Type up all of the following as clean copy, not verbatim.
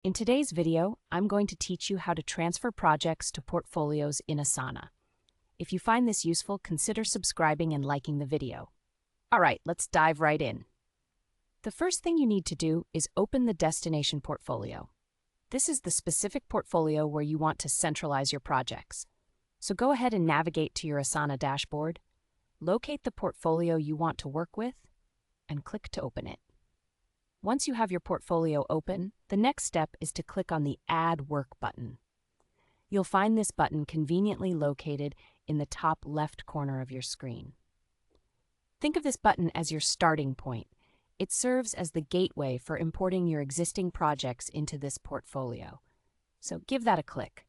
In today's video, I'm going to teach you how to transfer projects to portfolios in Asana. If you find this useful, consider subscribing and liking the video. All right, let's dive right in. The first thing you need to do is open the destination portfolio. This is the specific portfolio where you want to centralize your projects. So go ahead and navigate to your Asana dashboard, locate the portfolio you want to work with, and click to open it. Once you have your portfolio open, the next step is to click on the Add Work button. You'll find this button conveniently located in the top left corner of your screen. Think of this button as your starting point. It serves as the gateway for importing your existing projects into this portfolio. So give that a click.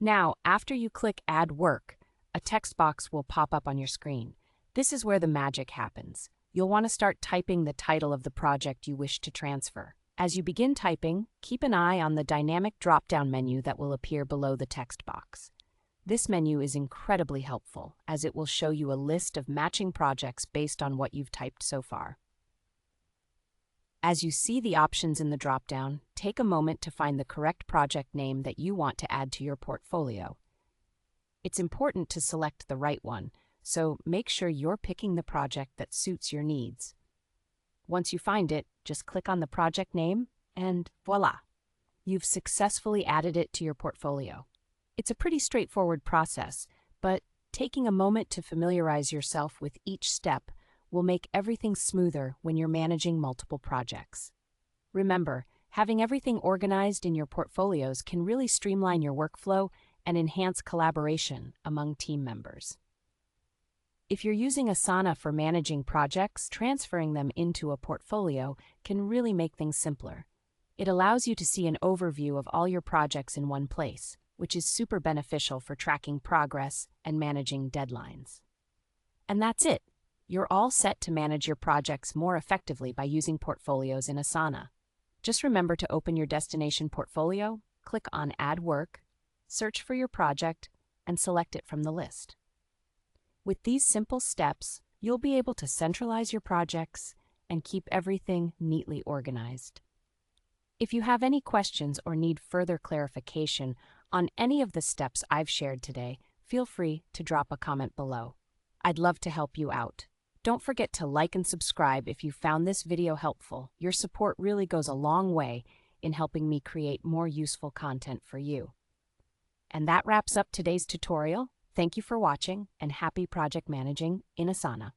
Now, after you click Add Work, a text box will pop up on your screen. This is where the magic happens. You'll want to start typing the title of the project you wish to transfer. As you begin typing, keep an eye on the dynamic drop-down menu that will appear below the text box. This menu is incredibly helpful, as it will show you a list of matching projects based on what you've typed so far. As you see the options in the drop-down, take a moment to find the correct project name that you want to add to your portfolio. It's important to select the right one, so make sure you're picking the project that suits your needs. Once you find it, just click on the project name and voila! You've successfully added it to your portfolio. It's a pretty straightforward process, but taking a moment to familiarize yourself with each step will make everything smoother when you're managing multiple projects. Remember, having everything organized in your portfolios can really streamline your workflow and enhance collaboration among team members. If you're using Asana for managing projects, transferring them into a portfolio can really make things simpler. It allows you to see an overview of all your projects in one place, which is super beneficial for tracking progress and managing deadlines. And that's it. You're all set to manage your projects more effectively by using portfolios in Asana. Just remember to open your destination portfolio, click on Add Work, search for your project, and select it from the list. With these simple steps, you'll be able to centralize your projects and keep everything neatly organized. If you have any questions or need further clarification on any of the steps I've shared today, feel free to drop a comment below. I'd love to help you out. Don't forget to like and subscribe if you found this video helpful. Your support really goes a long way in helping me create more useful content for you. And that wraps up today's tutorial. Thank you for watching, and happy project managing in Asana.